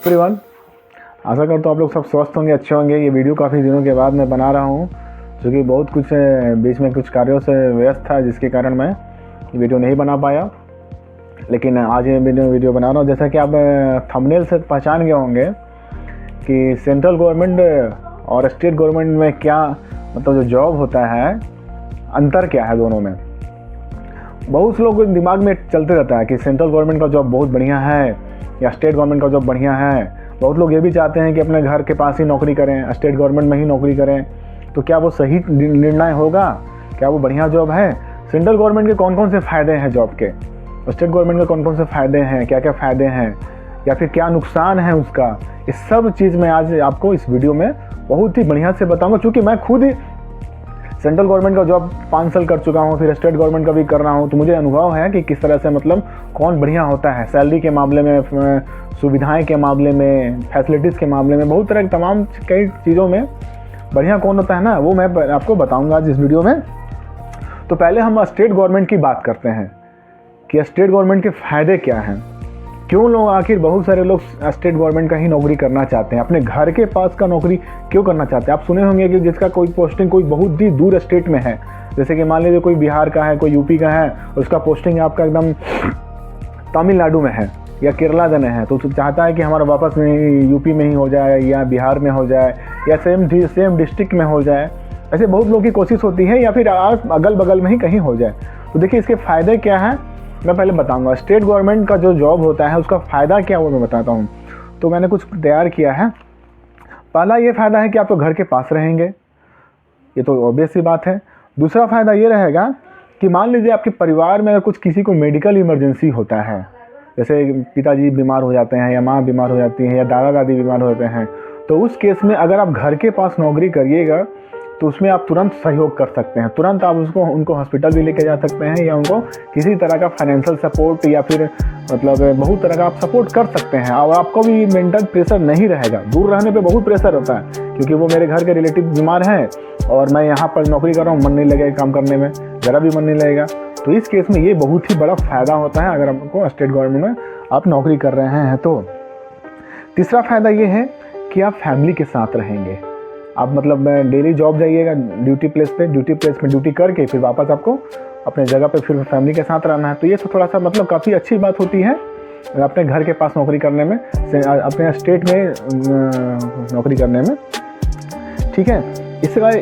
Everyone, आशा करता हूँ आप लोग सब स्वस्थ होंगे, अच्छे होंगे। ये वीडियो काफ़ी दिनों के बाद मैं बना रहा हूँ, क्योंकि बहुत कुछ बीच में कुछ कार्यों से व्यस्त था, जिसके कारण मैं ये वीडियो नहीं बना पाया। लेकिन आज ये वीडियो बना रहा हूँ। जैसा कि आप थंबनेल से पहचान गए होंगे कि सेंट्रल गवर्नमेंट और स्टेट गवर्नमेंट में क्या मतलब जो जॉब होता है, अंतर क्या है दोनों में। बहुत से लोगों के दिमाग में चलते रहता है कि सेंट्रल गवर्नमेंट का जॉब बहुत बढ़िया है या स्टेट गवर्नमेंट का जॉब बढ़िया है। बहुत लोग ये भी चाहते हैं कि अपने घर के पास ही नौकरी करें, स्टेट गवर्नमेंट में ही नौकरी करें। तो क्या वो सही निर्णय होगा? क्या वो बढ़िया जॉब है? सेंट्रल गवर्नमेंट के कौन कौन से फ़ायदे हैं जॉब के, स्टेट गवर्नमेंट के कौन कौन से फ़ायदे हैं, क्या क्या फ़ायदे हैं, या फिर क्या नुकसान है उसका, इस सब चीज़ मैं आज आपको इस वीडियो में बहुत ही बढ़िया से बताऊँगा। चूँकि मैं खुद ही सेंट्रल गवर्नमेंट का जॉब 5 साल कर चुका हूँ, फिर स्टेट गवर्नमेंट का भी कर रहा हूँ, तो मुझे अनुभव है कि किस तरह से मतलब कौन बढ़िया होता है सैलरी के मामले में, सुविधाएं के मामले में, फैसिलिटीज़ के मामले में, बहुत तरह की तमाम कई चीज़ों में बढ़िया कौन होता है ना, वो मैं आपको बताऊँगा आज इस वीडियो में। तो पहले हम स्टेट गवर्नमेंट की बात करते हैं कि स्टेट गवर्नमेंट के फ़ायदे क्या हैं, क्यों लोग आखिर बहुत सारे लोग स्टेट गवर्नमेंट का ही नौकरी करना चाहते हैं, अपने घर के पास का नौकरी क्यों करना चाहते हैं। आप सुने होंगे कि जिसका कोई पोस्टिंग कोई बहुत ही दूर स्टेट में है, जैसे कि मान लीजिए कोई बिहार का है, कोई यूपी का है, उसका पोस्टिंग आपका एकदम तमिलनाडु में है या केरला में है, तो चाहता है कि हमारा वापस यूपी में ही हो जाए या बिहार में हो जाए या सेम डिस्ट्रिक्ट में हो जाए। ऐसे बहुत लोगों की कोशिश होती है, या फिर अगल बगल में ही कहीं हो जाए। तो देखिए इसके फ़ायदे क्या हैं मैं पहले बताऊंगा। स्टेट गवर्नमेंट का जो जॉब होता है उसका फ़ायदा क्या वो मैं बताता हूँ। तो मैंने कुछ तैयार किया है। पहला ये फ़ायदा है कि आप तो घर के पास रहेंगे, ये तो ऑब्वियस सी बात है। दूसरा फ़ायदा ये रहेगा कि मान लीजिए आपके परिवार में अगर कुछ किसी को मेडिकल इमरजेंसी होता है, जैसे पिताजी बीमार हो जाते हैं या माँ बीमार हो जाती है या दादा दादी बीमार होते हैं, तो उस केस में अगर आप घर के पास नौकरी करिएगा तो उसमें आप तुरंत सहयोग कर सकते हैं, तुरंत आप उनको हॉस्पिटल भी लेके जा सकते हैं, या उनको किसी तरह का फाइनेंशियल सपोर्ट या फिर मतलब बहुत तरह का आप सपोर्ट कर सकते हैं। और आपको भी मेंटल प्रेशर नहीं रहेगा। दूर रहने पे बहुत प्रेशर होता है, क्योंकि वो मेरे घर के रिलेटिव बीमार हैं और मैं यहाँ पर नौकरी कर रहा हूँ, मन नहीं लगेगा काम करने में, ज़रा भी मन नहीं लगेगा। तो इस केस में ये बहुत ही बड़ा फ़ायदा होता है अगर आपको स्टेट गवर्नमेंट में आप नौकरी कर रहे हैं तो। तीसरा फ़ायदा ये है कि आप फैमिली के साथ रहेंगे। आप मतलब डेली जॉब जाइएगा, ड्यूटी प्लेस में ड्यूटी करके फिर वापस आपको अपने जगह पे फिर फैमिली के साथ रहना है। तो ये तो थोड़ा सा मतलब काफ़ी अच्छी बात होती है अपने घर के पास नौकरी करने में, अपने स्टेट में नौकरी करने में, ठीक है।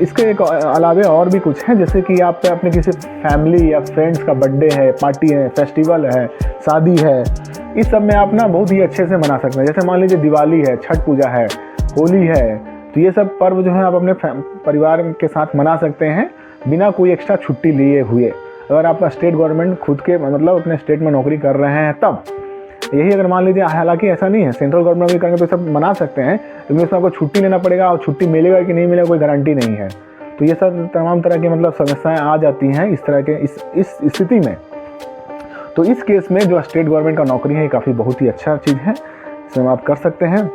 इसके एक अलावे और भी कुछ है, जैसे कि आप अपने किसी फैमिली या फ्रेंड्स का बर्थडे है, पार्टी है, फेस्टिवल है, शादी है, इस सब में आप ना बहुत ही अच्छे से मना सकते हैं। जैसे मान लीजिए दिवाली है, छठ पूजा है, होली है, तो ये सब पर्व जो है आप अपने परिवार के साथ मना सकते हैं बिना कोई एक्स्ट्रा छुट्टी लिए हुए, अगर आप स्टेट गवर्नमेंट खुद के मतलब अपने स्टेट में नौकरी कर रहे हैं तब। यही अगर मान लीजिए, हालांकि ऐसा नहीं है, सेंट्रल गवर्नमेंट भी करेंगे तो सब मना सकते हैं, लेकिन उसमें आपको छुट्टी लेना पड़ेगा और छुट्टी मिलेगा कि नहीं मिलेगा कोई गारंटी नहीं है। तो ये सब तमाम तरह की मतलब समस्याएँ आ जाती हैं इस तरह के इस स्थिति में। तो इस केस में जो स्टेट गवर्नमेंट का नौकरी है, काफ़ी बहुत ही अच्छा चीज़ है, इसमें आप कर सकते हैं।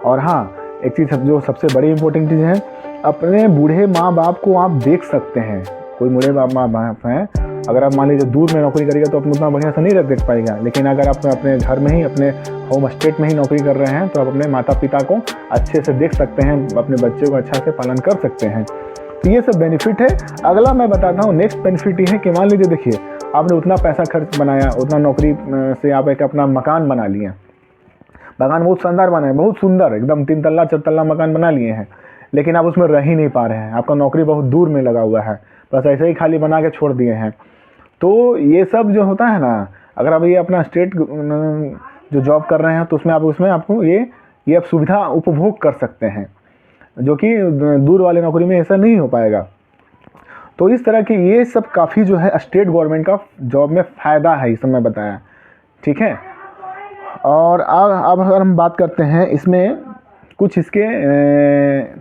और हाँ, एक चीज़ जो सबसे बड़ी इंपॉर्टेंट चीज़ है, अपने बूढ़े माँ बाप को आप देख सकते हैं। कोई बूढ़े माँ बाप हैं, अगर आप मान लीजिए दूर में नौकरी करेगा तो आप उतना बढ़िया से नहीं देख पाएगा, लेकिन अगर आप अपने घर में ही, अपने होम स्टेट में ही नौकरी कर रहे हैं तो आप अपने माता पिता को अच्छे से देख सकते हैं, अपने बच्चे को अच्छा से पालन कर सकते हैं। तो ये सब बेनिफिट है। अगला मैं बताता हूँ, नेक्स्ट बेनिफिट ये है कि मान लीजिए देखिए आपने उतना पैसा खर्च बनाया, उतना नौकरी से आप एक अपना मकान बना लिया, मकान बहुत शानदार बना है, बहुत सुंदर, एकदम 3 तल्ला 4 तल्ला मकान बना लिए हैं, लेकिन आप उसमें रह ही नहीं पा रहे हैं, आपका नौकरी बहुत दूर में लगा हुआ है, बस ऐसे ही खाली बना के छोड़ दिए हैं। तो ये सब जो होता है ना, अगर आप ये अपना स्टेट जो जॉब कर रहे हैं तो उसमें आपको ये आप सुविधा उपभोग कर सकते हैं, जो कि दूर वाले नौकरी में ऐसा नहीं हो पाएगा। तो इस तरह की ये सब काफ़ी जो है स्टेट गवर्नमेंट का जॉब में फ़ायदा है, इस समय बताया, ठीक है। और अब अगर हम बात करते हैं इसमें कुछ इसके,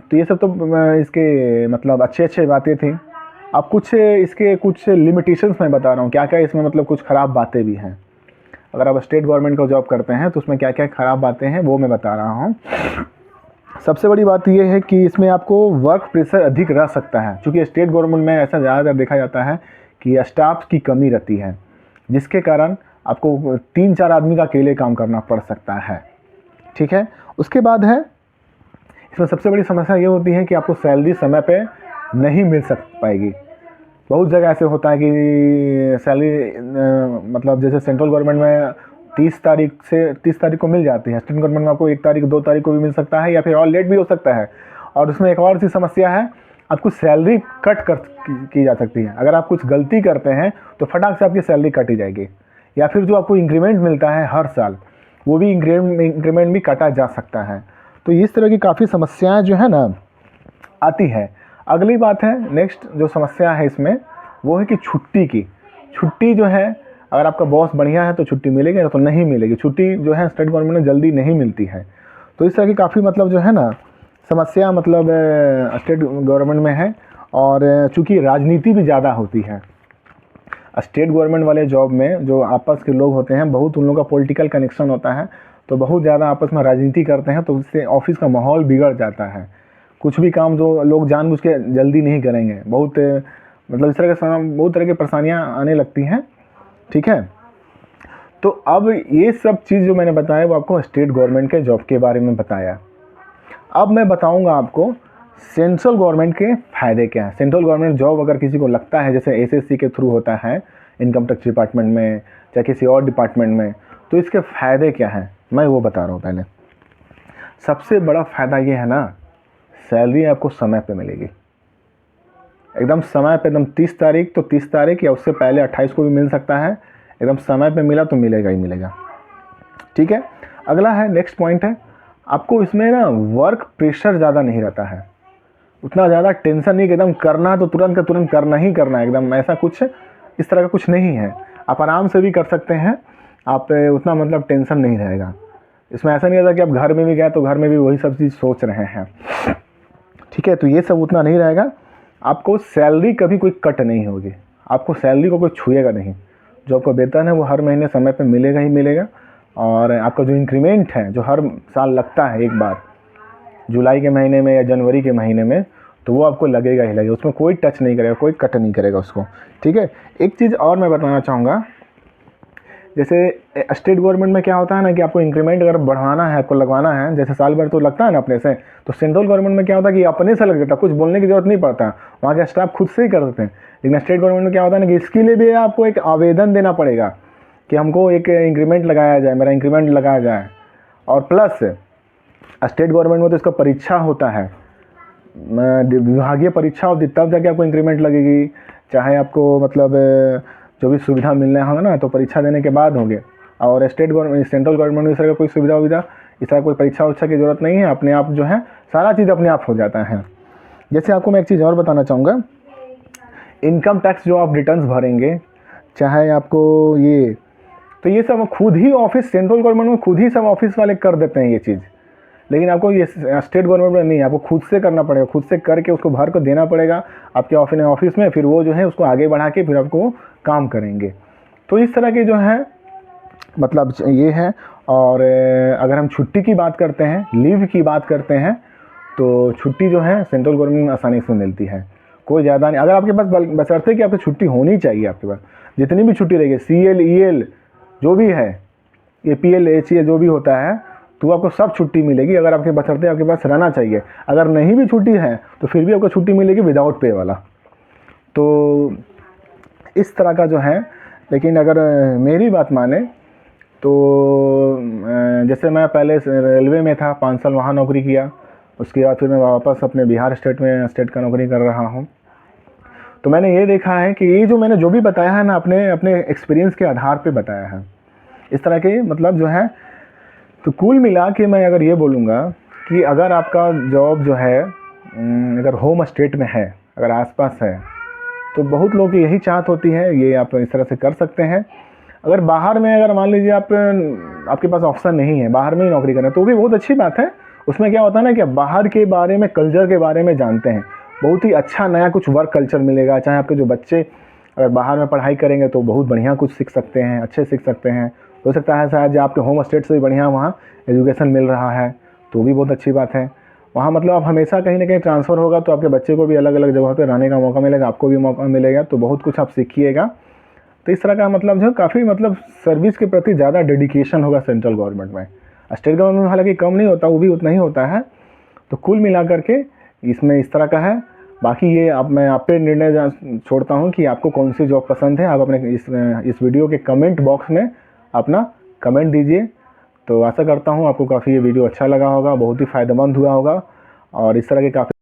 तो ये सब तो इसके मतलब अच्छे बातें थी। अब कुछ इसके कुछ लिमिटेशंस मैं बता रहा हूँ, क्या क्या इसमें मतलब कुछ ख़राब बातें भी हैं। अगर आप स्टेट गवर्नमेंट का जॉब करते हैं तो उसमें क्या क्या ख़राब बातें हैं वो मैं बता रहा हूँ। सबसे बड़ी बात यह है कि इसमें आपको वर्क प्रेशर अधिक रह सकता है, क्योंकि स्टेट गवर्नमेंट में ऐसा ज़्यादातर देखा जाता है कि स्टाफ की कमी रहती है, जिसके कारण आपको 3-4 आदमी का अकेले काम करना पड़ सकता है, ठीक है। उसके बाद है, इसमें सबसे बड़ी समस्या ये होती है कि आपको सैलरी समय पे नहीं मिल पाएगी। बहुत जगह ऐसे होता है कि सैलरी मतलब जैसे सेंट्रल गवर्नमेंट में 30 तारीख को मिल जाती है, स्टेट गवर्नमेंट में आपको 1 तारीख 2 तारीख को भी मिल सकता है या फिर और लेट भी हो सकता है। और उसमें एक और सी समस्या है, आपको सैलरी कट की जा सकती है। अगर आप कुछ गलती करते हैं तो फटाक से आपकी सैलरी कट ही जाएगी, या फिर जो आपको इंक्रीमेंट मिलता है हर साल, वो भी इंक्रीमेंट भी काटा जा सकता है। तो इस तरह की काफ़ी समस्याएं जो है ना आती है। अगली बात है, नेक्स्ट जो समस्या है इसमें वो है कि छुट्टी की। छुट्टी जो है, अगर आपका बॉस बढ़िया है तो छुट्टी मिलेगी, तो नहीं मिलेगी। छुट्टी जो है स्टेट गवर्नमेंट में जल्दी नहीं मिलती है। तो इस तरह की काफ़ी मतलब जो है ना समस्या मतलब स्टेट गवर्नमेंट में है। और चूँकि राजनीति भी ज़्यादा होती है स्टेट गवर्नमेंट वाले जॉब में, जो आपस के लोग होते हैं बहुत उन लोगों का पॉलिटिकल कनेक्शन होता है, तो बहुत ज़्यादा आपस में राजनीति करते हैं, तो उससे ऑफिस का माहौल बिगड़ जाता है। कुछ भी काम जो लोग जानबूझ के जल्दी नहीं करेंगे, बहुत मतलब इस तरह के बहुत तरह की परेशानियाँ आने लगती हैं, ठीक है। तो अब ये सब चीज़ जो मैंने बताया वो आपको स्टेट गवर्नमेंट के जॉब के बारे में बताया। अब मैं बताऊंगा आपको सेंट्रल गवर्नमेंट के फ़ायदे क्या हैं। सेंट्रल गवर्नमेंट जॉब अगर किसी को लगता है, जैसे एसएससी के थ्रू होता है इनकम टैक्स डिपार्टमेंट में या किसी और डिपार्टमेंट में, तो इसके फ़ायदे क्या हैं मैं वो बता रहा हूँ। पहले सबसे बड़ा फ़ायदा ये है ना, सैलरी आपको समय पे मिलेगी, एकदम समय पे, एकदम 30 तारीख तो 30 तारीख या उससे पहले 28 को भी मिल सकता है। एकदम समय पे मिला तो मिलेगा ही मिलेगा, ठीक है। अगला है, नेक्स्ट पॉइंट है, आपको इसमें ना वर्क प्रेशर ज़्यादा नहीं रहता है, उतना ज़्यादा टेंशन नहीं कि एकदम करना तो तुरंत का तुरंत करना ही करना है, एकदम ऐसा कुछ इस तरह का कुछ नहीं है। आप आराम से भी कर सकते हैं, आप उतना मतलब टेंशन नहीं रहेगा इसमें। ऐसा नहीं रहता कि आप घर में भी गए तो घर में भी वही सब चीज़ सोच रहे हैं, ठीक है। तो ये सब उतना नहीं रहेगा। आपको सैलरी कभी कोई कट नहीं होगी, आपको सैलरी को कोई छुएगा नहीं। जो आपका वेतन है वो हर महीने समय पे मिलेगा ही मिलेगा। और आपका जो इंक्रीमेंट है जो हर साल लगता है एक बार, जुलाई के महीने में या जनवरी के महीने में, तो वो आपको लगेगा ही लगेगा, उसमें कोई टच नहीं करेगा, कोई कट नहीं करेगा उसको, ठीक है। एक चीज़ और मैं बताना चाहूँगा, जैसे स्टेट गवर्नमेंट में क्या होता है ना कि आपको इंक्रीमेंट अगर बढ़ाना है, आपको लगवाना है, जैसे साल भर तो लगता है ना अपने से, तो सेंट्रल गवर्नमेंट में क्या होता है कि अपने से लग जाता है, कुछ बोलने की जरूरत नहीं पड़ता, वहाँ के स्टाफ खुद से ही कर देते हैं। लेकिन स्टेट गवर्नमेंट में क्या होता है ना कि इसके लिए भी आपको एक आवेदन देना पड़ेगा कि हमको एक इंक्रीमेंट लगाया जाए, मेरा इंक्रीमेंट लगाया जाए। और प्लस स्टेट गवर्नमेंट में तो इसका परीक्षा होता है, विभागीय परीक्षा होती, तब जाके आपको इंक्रीमेंट लगेगी। चाहे आपको मतलब जो भी सुविधा मिलना होगा ना तो परीक्षा देने के बाद होंगे। और स्टेट गवर्नमेंट, सेंट्रल गवर्नमेंट में इस तरह का कोई सुविधा इस तरह कोई परीक्षा उरीक्षा की ज़रूरत नहीं है, अपने आप जो है सारा चीज़ अपने आप हो जाता है। जैसे आपको मैं एक चीज़ और बताना चाहूँगा, इनकम टैक्स जो आप रिटर्न्स भरेंगे, चाहे आपको ये, तो ये सब खुद ही ऑफिस, सेंट्रल गवर्नमेंट में खुद ही सब ऑफिस वाले कर देते हैं ये चीज़। लेकिन आपको ये स्टेट गवर्नमेंट में नहीं, आपको खुद से करना पड़ेगा, खुद से करके उसको भर कर देना पड़ेगा आपके ऑफिस में, फिर वो जो है उसको आगे बढ़ा के फिर आपको काम करेंगे। तो इस तरह के जो है मतलब ये है। और अगर हम छुट्टी की बात करते हैं, लीव की बात करते हैं, तो छुट्टी जो है सेंट्रल गवर्नमेंट में आसानी से मिलती है, कोई ज़्यादा नहीं। अगर आपके पास बशर्ते कि आपकी छुट्टी होनी चाहिए, आपके पास जितनी भी छुट्टी रहेगी, CL EL जो भी है, APL HEL जो भी होता है, तो आपको सब छुट्टी मिलेगी अगर आपके बशर्ते आपके पास रहना चाहिए। अगर नहीं भी छुट्टी है तो फिर भी आपको छुट्टी मिलेगी विदाउट पे वाला। तो इस तरह का जो है। लेकिन अगर मेरी बात माने तो जैसे मैं पहले रेलवे में था, 5 साल वहाँ नौकरी किया, उसके बाद फिर मैं वापस अपने बिहार स्टेट का नौकरी कर रहा हूँ। तो मैंने ये देखा है कि ये जो मैंने जो भी बताया है ना, अपने एक्सपीरियंस के आधार पे बताया है इस तरह के मतलब जो है। तो कुल मिला के मैं अगर ये बोलूँगा कि अगर आपका जॉब जो है अगर होम स्टेट में है, अगर आसपास है, तो बहुत लोग की यही चाहत होती है, ये आप इस तरह से कर सकते हैं। अगर बाहर में अगर मान लीजिए आपके पास ऑप्शन नहीं है, बाहर में ही नौकरी करना, तो भी बहुत अच्छी बात है। उसमें क्या होता है ना कि बाहर के बारे में, कल्चर के बारे में जानते हैं, बहुत ही अच्छा नया कुछ वर्क कल्चर मिलेगा। चाहे आपके जो बच्चे अगर बाहर में पढ़ाई करेंगे तो बहुत बढ़िया कुछ सीख सकते हैं, अच्छे सीख सकते हैं। हो सकता है शायद आपके होम स्टेट से भी बढ़िया वहाँ एजुकेशन मिल रहा है, तो भी बहुत अच्छी बात है। वहाँ मतलब आप हमेशा कहीं ना कहीं ट्रांसफ़र होगा, तो आपके बच्चे को भी अलग अलग जगह पे रहने का मौका मिलेगा, आपको भी मौका मिलेगा, तो बहुत कुछ आप सीखिएगा। तो इस तरह का मतलब जो काफ़ी मतलब सर्विस के प्रति ज़्यादा डेडिकेशन होगा सेंट्रल गवर्नमेंट में। स्टेट गवर्नमेंट में हालांकि कम नहीं होता, वो भी उतना ही होता है। तो कुल मिला करके इसमें इस तरह का है। बाकी ये अब मैं आप पे निर्णय छोड़ता हूँ कि आपको कौन सी जॉब पसंद है। आप अपने इस वीडियो के कमेंट बॉक्स में अपना कमेंट दीजिए। तो आशा करता हूँ आपको काफ़ी ये वीडियो अच्छा लगा होगा, बहुत ही फ़ायदेमंद हुआ होगा और इस तरह के काफ़ी